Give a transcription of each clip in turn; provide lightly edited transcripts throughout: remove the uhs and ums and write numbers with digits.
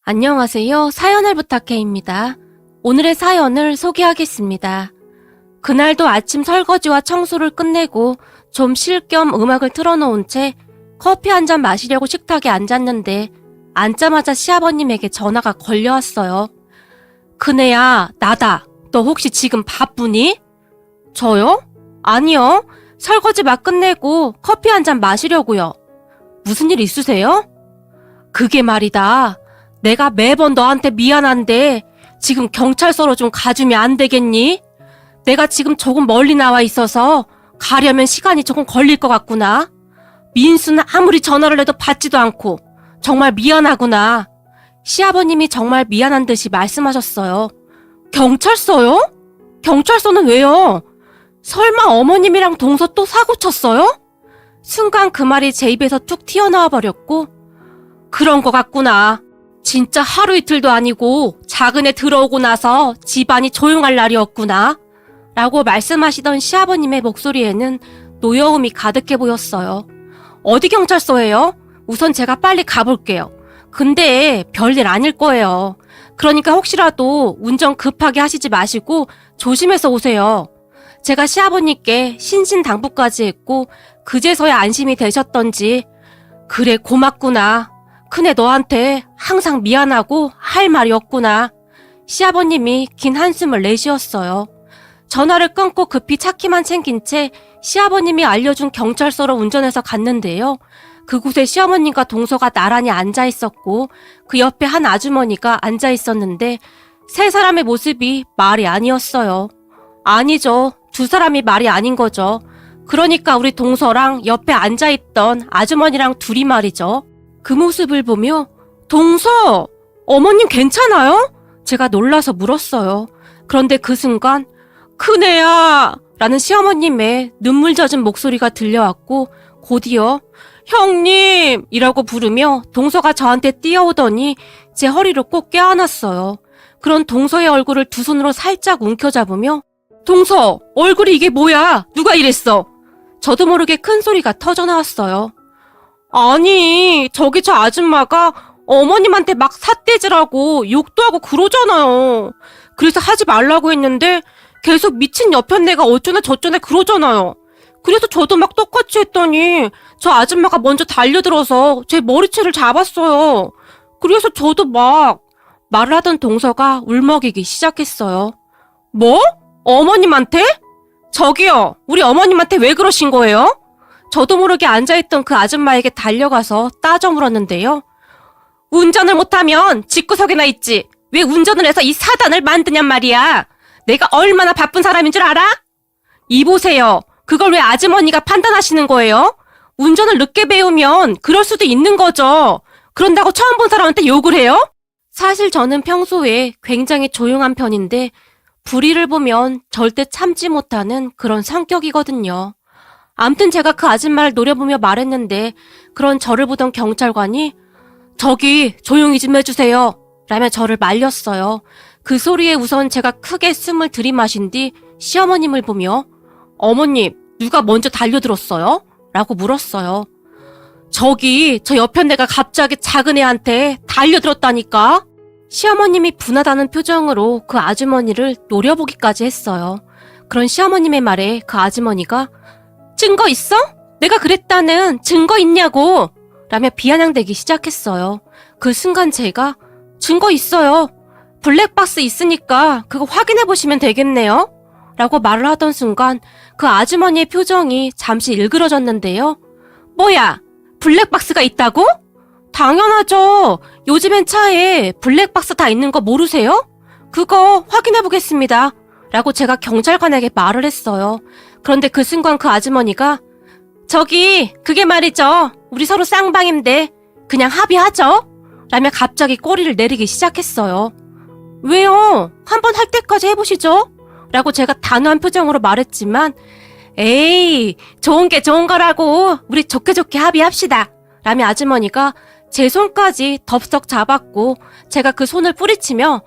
안녕하세요. 사연을 부탁해입니다. 오늘의 사연을 소개하겠습니다. 그날도 아침 설거지와 청소를 끝내고 좀 쉴 겸 음악을 틀어놓은 채 커피 한 잔 마시려고 식탁에 앉았는데 앉자마자 시아버님에게 전화가 걸려왔어요. 큰애야, 나다. 너 혹시 지금 바쁘니? 저요? 아니요. 설거지 막 끝내고 커피 한 잔 마시려고요. 무슨 일 있으세요? 그게 말이다. 내가 매번 너한테 미안한데 지금 경찰서로 좀 가주면 안 되겠니? 내가 지금 조금 멀리 나와 있어서 가려면 시간이 조금 걸릴 것 같구나. 민수는 아무리 전화를 해도 받지도 않고 정말 미안하구나. 시아버님이 정말 미안한 듯이 말씀하셨어요. 경찰서요? 경찰서는 왜요? 설마 어머님이랑 동서 또 사고 쳤어요? 순간 그 말이 제 입에서 툭 튀어나와 버렸고 그런 것 같구나. 진짜 하루 이틀도 아니고 작은 애 들어오고 나서 집안이 조용할 날이었구나. 라고 말씀하시던 시아버님의 목소리에는 노여움이 가득해 보였어요. 어디 경찰서예요? 우선 제가 빨리 가볼게요. 근데 별일 아닐 거예요. 그러니까 혹시라도 운전 급하게 하시지 마시고 조심해서 오세요. 제가 시아버님께 신신당부까지 했고 그제서야 안심이 되셨던지 그래 고맙구나. 큰애 너한테 항상 미안하고 할 말이 없구나. 시아버님이 긴 한숨을 내쉬었어요. 전화를 끊고 급히 차키만 챙긴 채 시아버님이 알려준 경찰서로 운전해서 갔는데요. 그곳에 시어머님과 동서가 나란히 앉아 있었고 그 옆에 한 아주머니가 앉아 있었는데 세 사람의 모습이 말이 아니었어요. 아니죠. 두 사람이 말이 아닌 거죠. 그러니까 우리 동서랑 옆에 앉아있던 아주머니랑 둘이 말이죠. 그 모습을 보며 동서! 어머님 괜찮아요? 제가 놀라서 물었어요. 그런데 그 순간 큰애야! 라는 시어머님의 눈물 젖은 목소리가 들려왔고 곧이어 형님! 이라고 부르며 동서가 저한테 뛰어오더니 제 허리를 꼭 껴안았어요. 그런 동서의 얼굴을 두 손으로 살짝 움켜잡으며 동서! 얼굴이 이게 뭐야? 누가 이랬어? 저도 모르게 큰 소리가 터져나왔어요. 아니, 저기 저 아줌마가 어머님한테 막 삿대질하고 욕도 하고 그러잖아요. 그래서 하지 말라고 했는데 계속 미친 여편네가 어쩌네 저쩌네 그러잖아요. 그래서 저도 막 똑같이 했더니 저 아줌마가 먼저 달려들어서 제 머리채를 잡았어요. 그래서 저도 막 말을 하던 동서가 울먹이기 시작했어요. 뭐? 어머님한테? 저기요, 우리 어머님한테 왜 그러신 거예요? 저도 모르게 앉아있던 그 아줌마에게 달려가서 따져 물었는데요. 운전을 못하면 집구석에나 있지. 왜 운전을 해서 이 사단을 만드냔 말이야. 내가 얼마나 바쁜 사람인 줄 알아? 이보세요. 그걸 왜 아주머니가 판단하시는 거예요? 운전을 늦게 배우면 그럴 수도 있는 거죠. 그런다고 처음 본 사람한테 욕을 해요? 사실 저는 평소에 굉장히 조용한 편인데 불의를 보면 절대 참지 못하는 그런 성격이거든요. 암튼 제가 그 아줌마를 노려보며 말했는데 그런 저를 보던 경찰관이 저기 조용히 좀 해주세요 라며 저를 말렸어요. 그 소리에 우선 제가 크게 숨을 들이마신 뒤 시어머님을 보며 어머님 누가 먼저 달려들었어요? 라고 물었어요. 저기 저 여편네가 갑자기 작은 애한테 달려들었다니까. 시어머님이 분하다는 표정으로 그 아주머니를 노려보기까지 했어요. 그런 시어머님의 말에 그 아주머니가 증거 있어? 내가 그랬다는 증거 있냐고! 라며 비아냥대기 시작했어요. 그 순간 제가 증거 있어요. 블랙박스 있으니까 그거 확인해보시면 되겠네요. 라고 말을 하던 순간 그 아주머니의 표정이 잠시 일그러졌는데요. 뭐야? 블랙박스가 있다고? 당연하죠. 요즘엔 차에 블랙박스 다 있는 거 모르세요? 그거 확인해보겠습니다. 라고 제가 경찰관에게 말을 했어요. 그런데 그 순간 그 아주머니가 저기 그게 말이죠. 우리 서로 쌍방인데 그냥 합의하죠. 라며 갑자기 꼬리를 내리기 시작했어요. 왜요? 한번 할 때까지 해보시죠. 라고 제가 단호한 표정으로 말했지만 에이 좋은 게 좋은 거라고 우리 좋게 좋게 합의합시다. 라며 아주머니가 제 손까지 덥석 잡았고 제가 그 손을 뿌리치며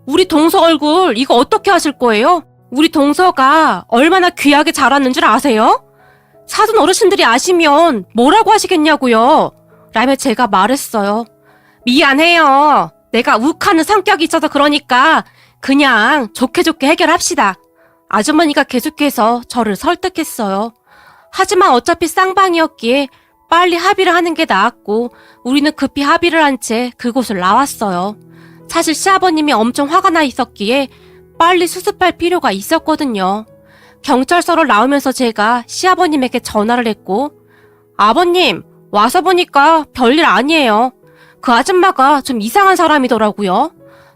우리 동서 얼굴 이거 어떻게 하실 거예요? 우리 동서가 얼마나 귀하게 자랐는 줄 아세요? 사돈 어르신들이 아시면 뭐라고 하시겠냐고요. 라며 제가 말했어요. 미안해요. 내가 욱하는 성격이 있어서 그러니까 그냥 좋게 좋게 해결합시다. 아주머니가 계속해서 저를 설득했어요. 하지만 어차피 쌍방이었기에 빨리 합의를 하는 게 나았고 우리는 급히 합의를 한 채 그곳을 나왔어요. 사실 시아버님이 엄청 화가 나 있었기에 빨리 수습할 필요가 있었거든요. 경찰서를 나오면서 제가 시아버님에게 전화를 했고 아버님, 와서 보니까 별일 아니에요. 그 아줌마가 좀 이상한 사람이더라고요.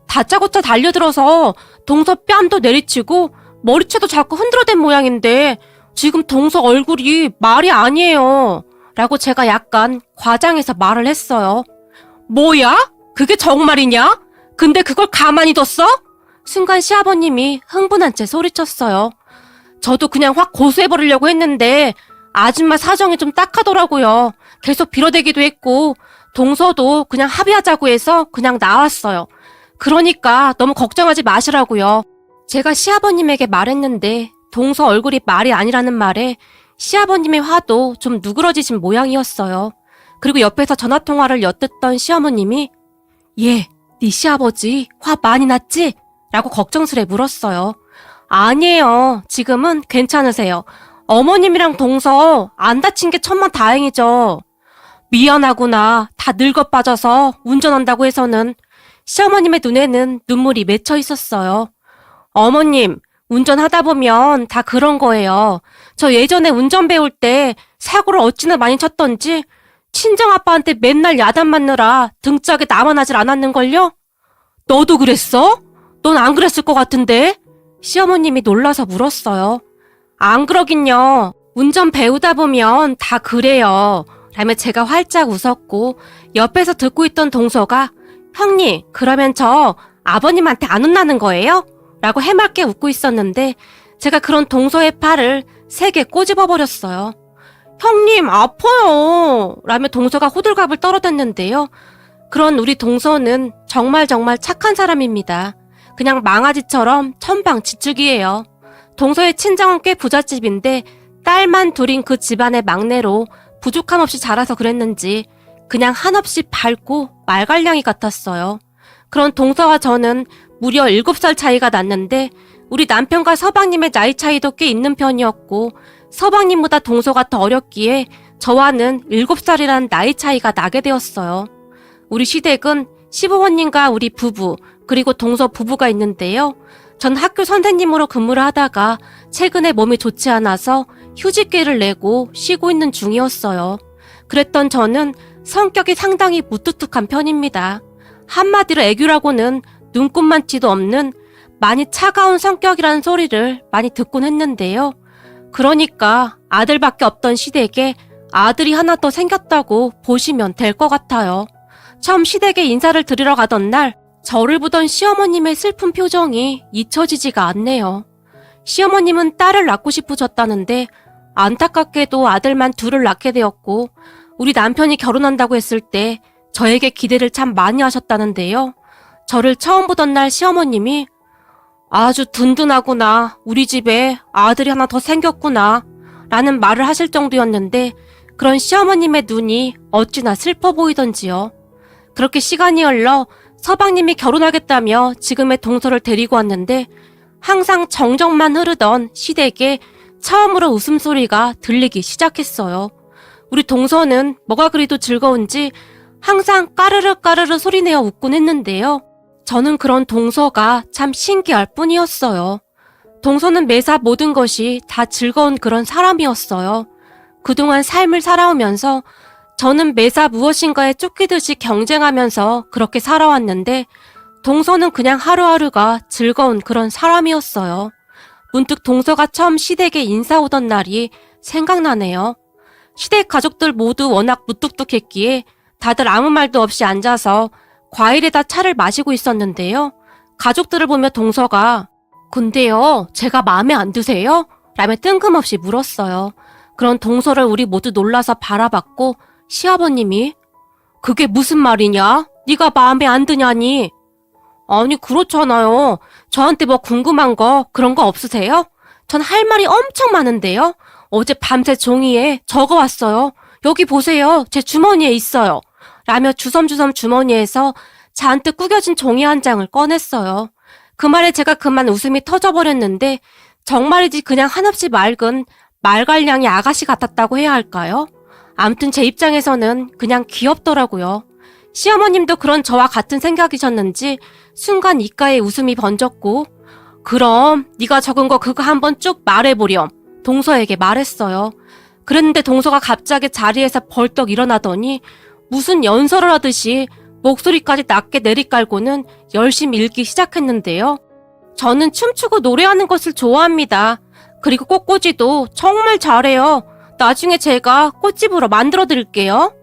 다짜고짜 달려들어서 동서 뺨도 내리치고 머리채도 자꾸 흔들어댄 모양인데 지금 동서 얼굴이 말이 아니에요. 라고 제가 약간 과장해서 말을 했어요. 뭐야? 그게 정말이냐? 근데 그걸 가만히 뒀어? 순간 시아버님이 흥분한 채 소리쳤어요. 저도 그냥 확 고소해버리려고 했는데 아줌마 사정이 좀 딱하더라고요. 계속 빌어대기도 했고 동서도 그냥 합의하자고 해서 그냥 나왔어요. 그러니까 너무 걱정하지 마시라고요. 제가 시아버님에게 말했는데 동서 얼굴이 말이 아니라는 말에 시아버님의 화도 좀 누그러지신 모양이었어요. 그리고 옆에서 전화통화를 엿듣던 시어머님이 네 시아버지 화 많이 났지? 라고 걱정스레 물었어요. 아니에요. 지금은 괜찮으세요. 어머님이랑 동서 안 다친 게 천만다행이죠. 미안하구나. 다 늙어 빠져서 운전한다고 해서는. 시어머님의 눈에는 눈물이 맺혀 있었어요. 어머님, 운전하다 보면 다 그런 거예요. 저 예전에 운전 배울 때 사고를 어찌나 많이 쳤던지 친정아빠한테 맨날 야단 맞느라 등짝에 나만 하질 않았는걸요? 너도 그랬어? 넌 안 그랬을 것 같은데? 시어머님이 놀라서 물었어요. 안 그러긴요. 운전 배우다 보면 다 그래요. 라며 제가 활짝 웃었고 옆에서 듣고 있던 동서가 형님, 그러면 저 아버님한테 안 혼나는 거예요? 라고 해맑게 웃고 있었는데 제가 그런 동서의 팔을 세게 꼬집어 버렸어요. 형님, 아파요. 라며 동서가 호들갑을 떨어댔는데요. 그런 우리 동서는 정말 착한 사람입니다. 그냥 망아지처럼 천방지축이에요. 동서의 친정은 꽤 부잣집인데 딸만 둘인 그 집안의 막내로 부족함 없이 자라서 그랬는지 그냥 한없이 밝고 말갈량이 같았어요. 그런 동서와 저는 무려 7살 차이가 났는데 우리 남편과 서방님의 나이 차이도 꽤 있는 편이었고 서방님보다 동서가 더 어렸기에 저와는 7살이라는 나이 차이가 나게 되었어요. 우리 시댁은 시부모님과 우리 부부 그리고 동서 부부가 있는데요. 전 학교 선생님으로 근무를 하다가 최근에 몸이 좋지 않아서 휴직계를 내고 쉬고 있는 중이었어요. 그랬던 저는 성격이 상당히 무뚝뚝한 편입니다. 한마디로 애교라고는 눈꼽만치도 없는 많이 차가운 성격이라는 소리를 많이 듣곤 했는데요. 그러니까 아들밖에 없던 시댁에 아들이 하나 더 생겼다고 보시면 될 것 같아요. 처음 시댁에 인사를 드리러 가던 날 저를 보던 시어머님의 슬픈 표정이 잊혀지지가 않네요. 시어머님은 딸을 낳고 싶으셨다는데 안타깝게도 아들만 둘을 낳게 되었고 우리 남편이 결혼한다고 했을 때 저에게 기대를 참 많이 하셨다는데요. 저를 처음 보던 날 시어머님이 아주 든든하구나. 우리 집에 아들이 하나 더 생겼구나. 라는 말을 하실 정도였는데 그런 시어머님의 눈이 어찌나 슬퍼 보이던지요. 그렇게 시간이 흘러 서방님이 결혼하겠다며 지금의 동서를 데리고 왔는데 항상 정적만 흐르던 시댁에 처음으로 웃음소리가 들리기 시작했어요. 우리 동서는 뭐가 그리도 즐거운지 항상 까르르 까르르 소리내어 웃곤 했는데요. 저는 그런 동서가 참 신기할 뿐이었어요. 동서는 매사 모든 것이 다 즐거운 그런 사람이었어요. 그동안 삶을 살아오면서 저는 매사 무엇인가에 쫓기듯이 경쟁하면서 그렇게 살아왔는데 동서는 그냥 하루하루가 즐거운 그런 사람이었어요. 문득 동서가 처음 시댁에 인사 오던 날이 생각나네요. 시댁 가족들 모두 워낙 무뚝뚝했기에 다들 아무 말도 없이 앉아서 과일에다 차를 마시고 있었는데요. 가족들을 보며 동서가 근데요, 제가 마음에 안 드세요? 라며 뜬금없이 물었어요. 그런 동서를 우리 모두 놀라서 바라봤고 시아버님이 그게 무슨 말이냐? 네가 마음에 안 드냐니? 아니 그렇잖아요. 저한테 뭐 궁금한 거 그런 거 없으세요? 전 할 말이 엄청 많은데요. 어제 밤새 종이에 적어왔어요. 여기 보세요. 제 주머니에 있어요. 라며 주섬주섬 주머니에서 잔뜩 구겨진 종이 한 장을 꺼냈어요. 그 말에 제가 그만 웃음이 터져버렸는데 정말이지 그냥 한없이 맑은 말갈량이 아가씨 같았다고 해야 할까요? 암튼 제 입장에서는 그냥 귀엽더라고요. 시어머님도 그런 저와 같은 생각이셨는지 순간 입가에 웃음이 번졌고 그럼 네가 적은 거 그거 한번 쭉 말해보렴 동서에게 말했어요. 그랬는데 동서가 갑자기 자리에서 벌떡 일어나더니 무슨 연설을 하듯이 목소리까지 낮게 내리깔고는 열심히 읽기 시작했는데요. 저는 춤추고 노래하는 것을 좋아합니다. 그리고 꽃꽂이도 정말 잘해요. 나중에 제가 꽃집으로 만들어 드릴게요.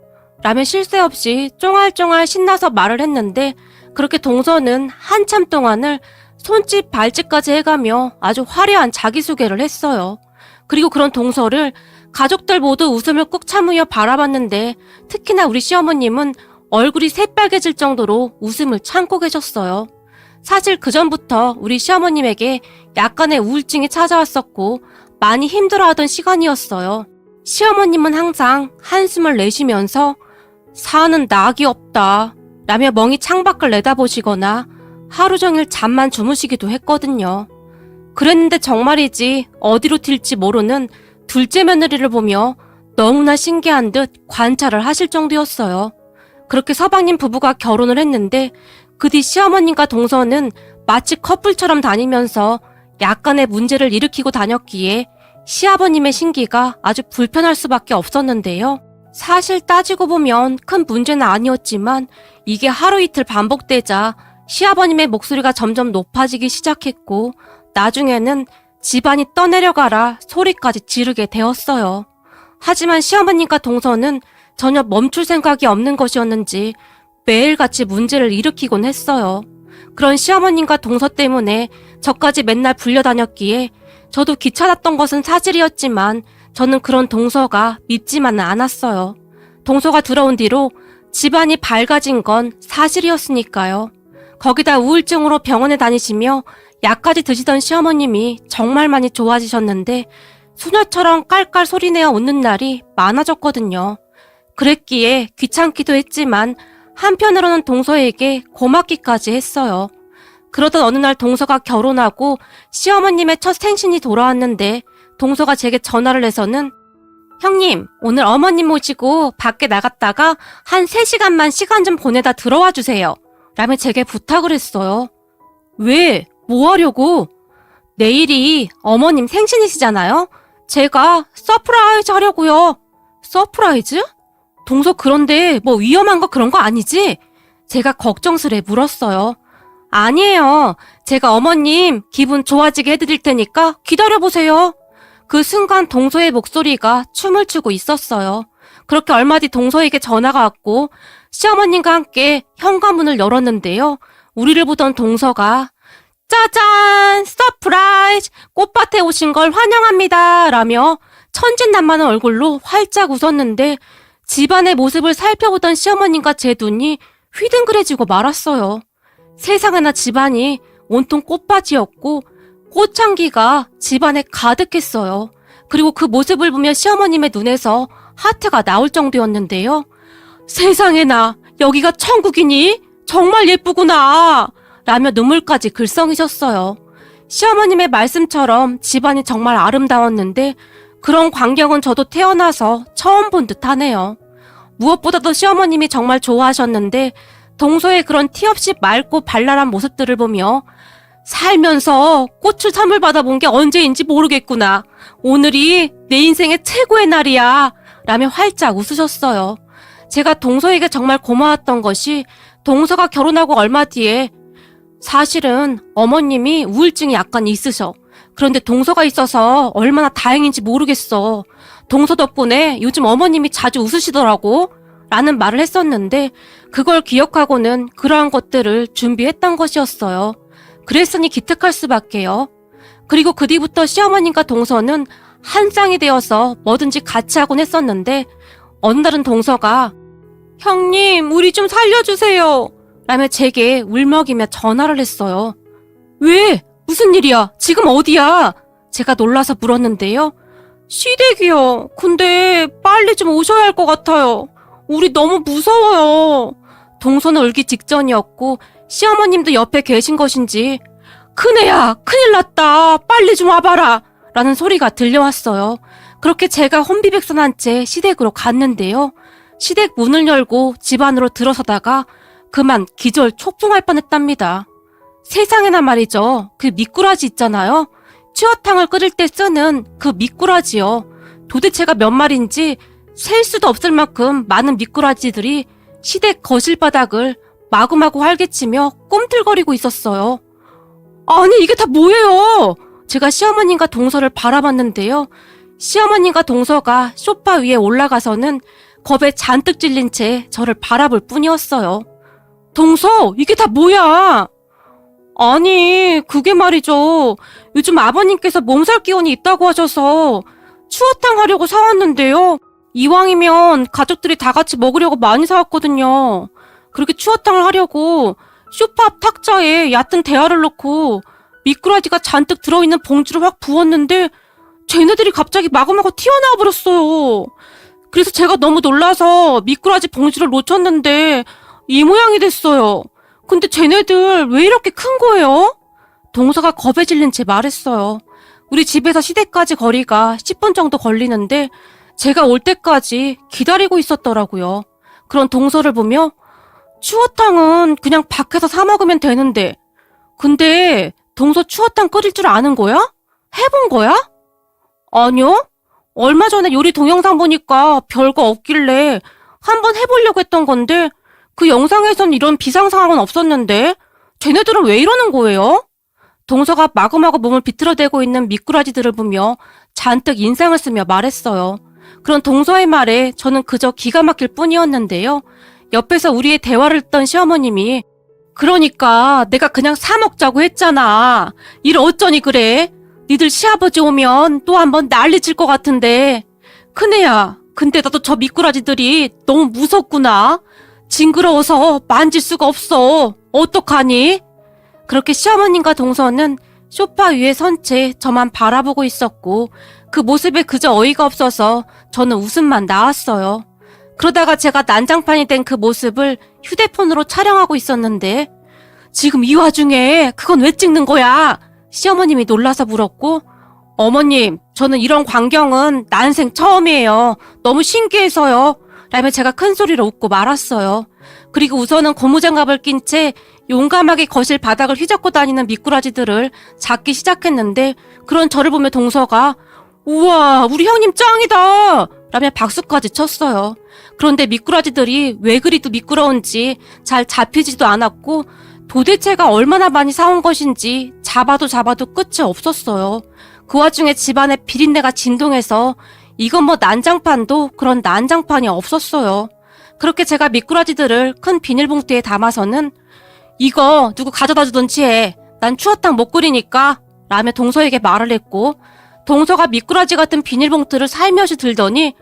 라며 쉴 새 없이 쫑알쫑알 신나서 말을 했는데 그렇게 동서는 한참 동안을 손짓 발짓까지 해가며 아주 화려한 자기소개를 했어요. 그리고 그런 동서를 가족들 모두 웃음을 꾹 참으며 바라봤는데 특히나 우리 시어머님은 얼굴이 새빨개질 정도로 웃음을 참고 계셨어요. 사실 그전부터 우리 시어머님에게 약간의 우울증이 찾아왔었고 많이 힘들어하던 시간이었어요. 시어머님은 항상 한숨을 내쉬면서 사는 낙이 없다 라며 멍이 창밖을 내다보시거나 하루 종일 잠만 주무시기도 했거든요. 그랬는데 정말이지 어디로 튈지 모르는 둘째 며느리를 보며 너무나 신기한 듯 관찰을 하실 정도였어요. 그렇게 서방님 부부가 결혼을 했는데 그 뒤 시어머님과 동서는 마치 커플처럼 다니면서 약간의 문제를 일으키고 다녔기에 시아버님의 신기가 아주 불편할 수밖에 없었는데요. 사실 따지고 보면 큰 문제는 아니었지만 이게 하루 이틀 반복되자 시아버님의 목소리가 점점 높아지기 시작했고 나중에는 집안이 떠내려가라 소리까지 지르게 되었어요. 하지만 시어머님과 동서는 전혀 멈출 생각이 없는 것이었는지 매일같이 문제를 일으키곤 했어요. 그런 시어머님과 동서 때문에 저까지 맨날 불려다녔기에 저도 귀찮았던 것은 사실이었지만 저는 그런 동서가 밉지만은 않았어요. 동서가 들어온 뒤로 집안이 밝아진 건 사실이었으니까요. 거기다 우울증으로 병원에 다니시며 약까지 드시던 시어머님이 정말 많이 좋아지셨는데 수녀처럼 깔깔 소리내어 웃는 날이 많아졌거든요. 그랬기에 귀찮기도 했지만 한편으로는 동서에게 고맙기까지 했어요. 그러던 어느 날 동서가 결혼하고 시어머님의 첫 생신이 돌아왔는데 동서가 제게 전화를 해서는 형님, 오늘 어머님 모시고 밖에 나갔다가 한 3시간만 시간 좀 보내다 들어와 주세요. 라며 제게 부탁을 했어요. 왜? 뭐 하려고? 내일이 어머님 생신이시잖아요? 제가 서프라이즈 하려고요. 서프라이즈? 동서 그런데 뭐 위험한 거 그런 거 아니지? 제가 걱정스레 물었어요. 아니에요. 제가 어머님 기분 좋아지게 해드릴 테니까 기다려보세요. 그 순간 동서의 목소리가 춤을 추고 있었어요. 그렇게 얼마 뒤 동서에게 전화가 왔고 시어머님과 함께 현관문을 열었는데요. 우리를 보던 동서가 짜잔! 서프라이즈! 꽃밭에 오신 걸 환영합니다! 라며 천진난만한 얼굴로 활짝 웃었는데 집안의 모습을 살펴보던 시어머님과 제 눈이 휘둥그레지고 말았어요. 세상에나 집안이 온통 꽃밭이었고 꽃향기가 집안에 가득했어요. 그리고 그 모습을 보며 시어머님의 눈에서 하트가 나올 정도였는데요. 세상에나 여기가 천국이니? 정말 예쁘구나! 라며 눈물까지 글썽이셨어요. 시어머님의 말씀처럼 집안이 정말 아름다웠는데 그런 광경은 저도 태어나서 처음 본 듯하네요. 무엇보다도 시어머님이 정말 좋아하셨는데 동서의 그런 티 없이 맑고 발랄한 모습들을 보며 살면서 꽃을 선물 받아본 게 언제인지 모르겠구나. 오늘이 내 인생의 최고의 날이야. 라며 활짝 웃으셨어요. 제가 동서에게 정말 고마웠던 것이 동서가 결혼하고 얼마 뒤에 사실은 어머님이 우울증이 약간 있으셔. 그런데 동서가 있어서 얼마나 다행인지 모르겠어. 동서 덕분에 요즘 어머님이 자주 웃으시더라고. 라는 말을 했었는데 그걸 기억하고는 그러한 것들을 준비했던 것이었어요. 그랬으니 기특할 수밖에요. 그리고 그 뒤부터 시어머님과 동서는 한 쌍이 되어서 뭐든지 같이 하곤 했었는데 어느 날은 동서가 형님 우리 좀 살려주세요. 라며 제게 울먹이며 전화를 했어요. 왜? 무슨 일이야? 지금 어디야? 제가 놀라서 물었는데요. 시댁이요. 근데 빨리 좀 오셔야 할 것 같아요. 우리 너무 무서워요. 동서는 울기 직전이었고 시어머님도 옆에 계신 것인지 큰애야, 큰일 났다. 빨리 좀 와봐라. 라는 소리가 들려왔어요. 그렇게 제가 혼비백산한 채 시댁으로 갔는데요. 시댁 문을 열고 집 안으로 들어서다가 그만 기절 초풍할 뻔했답니다. 세상에나 말이죠. 그 미꾸라지 있잖아요. 추어탕을 끓일 때 쓰는 그 미꾸라지요. 도대체가 몇 마리인지 셀 수도 없을 만큼 많은 미꾸라지들이 시댁 거실 바닥을 마구마구 활개치며 꿈틀거리고 있었어요. 아니 이게 다 뭐예요? 제가 시어머님과 동서를 바라봤는데요. 시어머님과 동서가 소파 위에 올라가서는 겁에 잔뜩 질린 채 저를 바라볼 뿐이었어요. 동서, 이게 다 뭐야? 아니, 그게 말이죠. 요즘 아버님께서 몸살 기운이 있다고 하셔서 추어탕 하려고 사왔는데요. 이왕이면 가족들이 다 같이 먹으려고 많이 사왔거든요. 그렇게 추어탕을 하려고 소파 앞 탁자에 얕은 대야를 넣고 미꾸라지가 잔뜩 들어있는 봉지를 확 부었는데 쟤네들이 갑자기 마구마구 튀어나와 버렸어요. 그래서 제가 너무 놀라서 미꾸라지 봉지를 놓쳤는데 이 모양이 됐어요. 근데 쟤네들 왜 이렇게 큰 거예요? 동서가 겁에 질린 채 말했어요. 우리 집에서 시댁까지 거리가 10분 정도 걸리는데 제가 올 때까지 기다리고 있었더라고요. 그런 동서를 보며 추어탕은 그냥 밖에서 사 먹으면 되는데 근데 동서 추어탕 끓일 줄 아는 거야? 해본 거야? 아니요. 얼마 전에 요리 동영상 보니까 별거 없길래 한번 해보려고 했던 건데 그 영상에선 이런 비상 상황은 없었는데 쟤네들은 왜 이러는 거예요? 동서가 마구마구 몸을 비틀어대고 있는 미꾸라지들을 보며 잔뜩 인상을 쓰며 말했어요. 그런 동서의 말에 저는 그저 기가 막힐 뿐이었는데요. 옆에서 우리의 대화를 듣던 시어머님이 그러니까 내가 그냥 사 먹자고 했잖아. 일 어쩌니 그래? 니들 시아버지 오면 또 한번 난리 칠 것 같은데. 큰애야, 근데 나도 저 미꾸라지들이 너무 무섭구나. 징그러워서 만질 수가 없어. 어떡하니? 그렇게 시어머님과 동서는 소파 위에 선 채 저만 바라보고 있었고 그 모습에 그저 어이가 없어서 저는 웃음만 나왔어요. 그러다가 제가 난장판이 된 그 모습을 휴대폰으로 촬영하고 있었는데 지금 이 와중에 그건 왜 찍는 거야? 시어머님이 놀라서 물었고 어머님, 저는 이런 광경은 난생 처음이에요. 너무 신기해서요. 라며 제가 큰 소리로 웃고 말았어요. 그리고 우선은 고무장갑을 낀 채 용감하게 거실 바닥을 휘젓고 다니는 미꾸라지들을 잡기 시작했는데 그런 저를 보며 동서가 우와, 우리 형님 짱이다! 라며 박수까지 쳤어요. 그런데 미꾸라지들이 왜 그리도 미끄러운지 잘 잡히지도 않았고 도대체가 얼마나 많이 사온 것인지 잡아도 끝이 없었어요. 그 와중에 집안에 비린내가 진동해서 이건 뭐 난장판도 그런 난장판이 없었어요. 그렇게 제가 미꾸라지들을 큰 비닐봉투에 담아서는 이거 누구 가져다 주던지 해. 난 추어탕 못 끓이니까 라며 동서에게 말을 했고 동서가 미꾸라지 같은 비닐봉투를 살며시 들더니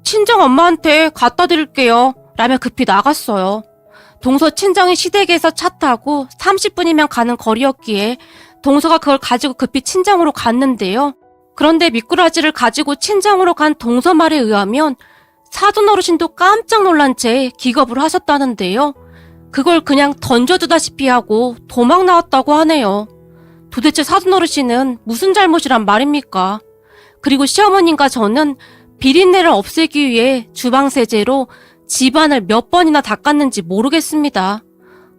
친정 엄마한테 갖다 드릴게요 라며 급히 나갔어요. 동서 친정이 시댁에서 차 타고 30분이면 가는 거리였기에 동서가 그걸 가지고 급히 친정으로 갔는데요. 그런데 미꾸라지를 가지고 친정으로 간 동서 말에 의하면 사돈 어르신도 깜짝 놀란 채 기겁을 하셨다는데요. 그걸 그냥 던져두다시피 하고 도망 나왔다고 하네요. 도대체 사돈 어르신은 무슨 잘못이란 말입니까? 그리고 시어머님과 저는 비린내를 없애기 위해 주방세제로 집안을 몇 번이나 닦았는지 모르겠습니다.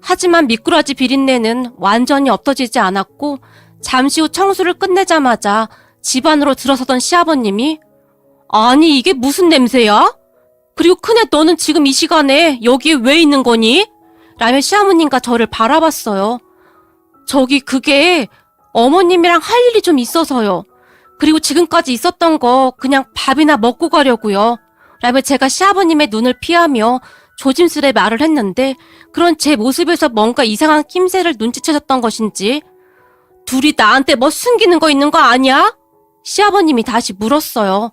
하지만 미꾸라지 비린내는 완전히 없어지지 않았고 잠시 후 청소를 끝내자마자 집 안으로 들어서던 시아버님이 아니 이게 무슨 냄새야? 그리고 큰애 너는 지금 이 시간에 여기에 왜 있는 거니? 라며 시어머님과 저를 바라봤어요. 저기 그게 어머님이랑 할 일이 좀 있어서요. 그리고 지금까지 있었던 거 그냥 밥이나 먹고 가려고요. 라며 제가 시아버님의 눈을 피하며 조심스레 말을 했는데 그런 제 모습에서 뭔가 이상한 낌새를 눈치채셨던 것인지 둘이 나한테 뭐 숨기는 거 있는 거 아니야? 시아버님이 다시 물었어요.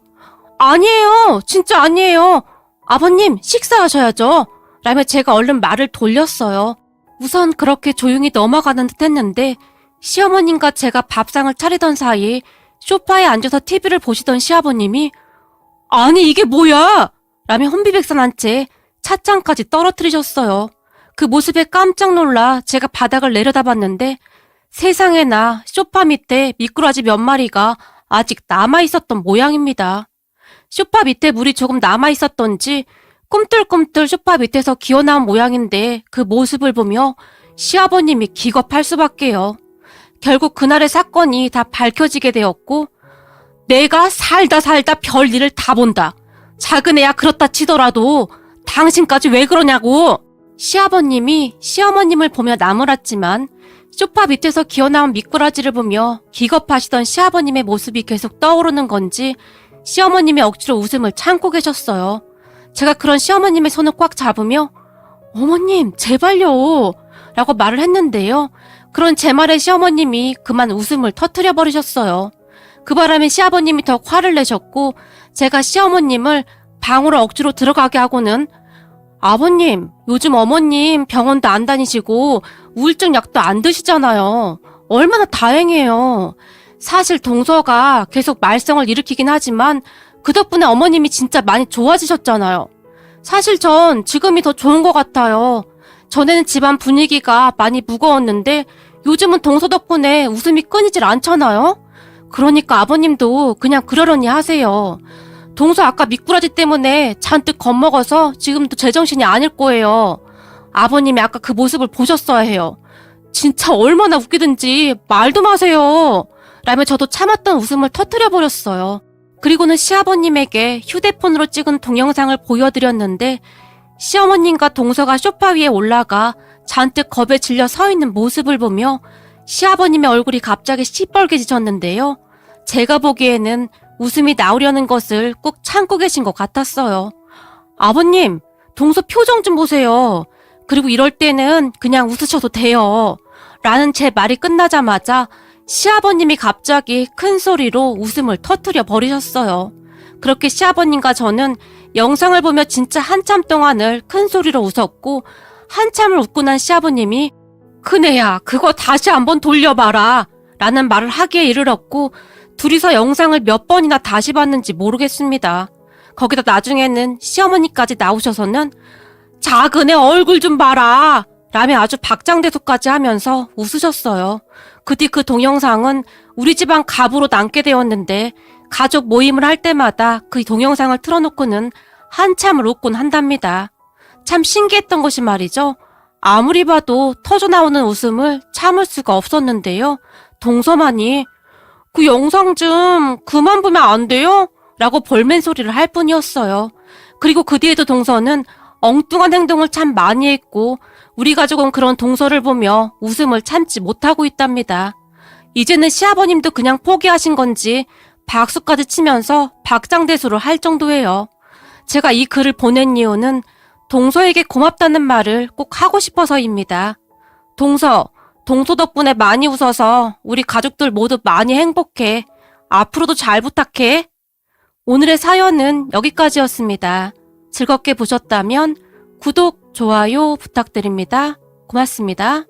아니에요. 진짜 아니에요. 아버님 식사하셔야죠. 라며 제가 얼른 말을 돌렸어요. 우선 그렇게 조용히 넘어가는 듯 했는데 시어머님과 제가 밥상을 차리던 사이 소파에 앉아서 TV를 보시던 시아버님이 아니 이게 뭐야? 라며 혼비백산한 채 찻잔까지 떨어뜨리셨어요. 그 모습에 깜짝 놀라 제가 바닥을 내려다봤는데 세상에나 소파 밑에 미꾸라지 몇 마리가 아직 남아있었던 모양입니다. 소파 밑에 물이 조금 남아있었던지 꿈틀꿈틀 소파 밑에서 기어나온 모양인데 그 모습을 보며 시아버님이 기겁할 수밖에요. 결국 그날의 사건이 다 밝혀지게 되었고 내가 살다 별일을 다 본다. 작은 애야 그렇다 치더라도 당신까지 왜 그러냐고. 시아버님이 시어머님을 보며 나무랐지만 소파 밑에서 기어나온 미꾸라지를 보며 기겁하시던 시아버님의 모습이 계속 떠오르는 건지 시어머님이 억지로 웃음을 참고 계셨어요. 제가 그런 시어머님의 손을 꽉 잡으며 어머님 제발요 라고 말을 했는데요. 그런 제 말에 시어머님이 그만 웃음을 터뜨려 버리셨어요. 그 바람에 시아버님이 더 화를 내셨고 제가 시어머님을 방으로 억지로 들어가게 하고는 아버님, 요즘 어머님 병원도 안 다니시고 우울증 약도 안 드시잖아요. 얼마나 다행이에요. 사실 동서가 계속 말썽을 일으키긴 하지만 그 덕분에 어머님이 진짜 많이 좋아지셨잖아요. 사실 전 지금이 더 좋은 것 같아요. 전에는 집안 분위기가 많이 무거웠는데 요즘은 동서 덕분에 웃음이 끊이질 않잖아요. 그러니까 아버님도 그냥 그러려니 하세요. 동서 아까 미꾸라지 때문에 잔뜩 겁먹어서 지금도 제정신이 아닐 거예요. 아버님이 아까 그 모습을 보셨어야 해요. 진짜 얼마나 웃기든지 말도 마세요. 라며 저도 참았던 웃음을 터뜨려버렸어요. 그리고는 시아버님에게 휴대폰으로 찍은 동영상을 보여드렸는데 시어머님과 동서가 소파 위에 올라가 잔뜩 겁에 질려 서 있는 모습을 보며 시아버님의 얼굴이 갑자기 시뻘개지셨는데요. 제가 보기에는 웃음이 나오려는 것을 꾹 참고 계신 것 같았어요. 아버님, 동서 표정 좀 보세요. 그리고 이럴 때는 그냥 웃으셔도 돼요. 라는 제 말이 끝나자마자 시아버님이 갑자기 큰 소리로 웃음을 터뜨려 버리셨어요. 그렇게 시아버님과 저는 영상을 보며 진짜 한참 동안을 큰 소리로 웃었고 한참을 웃고 난 시아버님이 큰애야 그거 다시 한번 돌려봐라 라는 말을 하기에 이르렀고 둘이서 영상을 몇 번이나 다시 봤는지 모르겠습니다. 거기다 나중에는 시어머니까지 나오셔서는 작은 애 얼굴 좀 봐라 라며 아주 박장대소까지 하면서 웃으셨어요. 그 뒤 그 동영상은 우리 집안 가부로 남게 되었는데 가족 모임을 할 때마다 그 동영상을 틀어놓고는 한참을 웃곤 한답니다. 참 신기했던 것이 말이죠. 아무리 봐도 터져나오는 웃음을 참을 수가 없었는데요. 동서만이 그 영상 좀 그만 보면 안 돼요? 라고 볼멘 소리를 할 뿐이었어요. 그리고 그 뒤에도 동서는 엉뚱한 행동을 참 많이 했고 우리 가족은 그런 동서를 보며 웃음을 참지 못하고 있답니다. 이제는 시아버님도 그냥 포기하신 건지 박수까지 치면서 박장대소를 할 정도예요. 제가 이 글을 보낸 이유는 동서에게 고맙다는 말을 꼭 하고 싶어서입니다. 동서 덕분에 많이 웃어서 우리 가족들 모두 많이 행복해. 앞으로도 잘 부탁해. 오늘의 사연은 여기까지였습니다. 즐겁게 보셨다면 구독, 좋아요 부탁드립니다. 고맙습니다.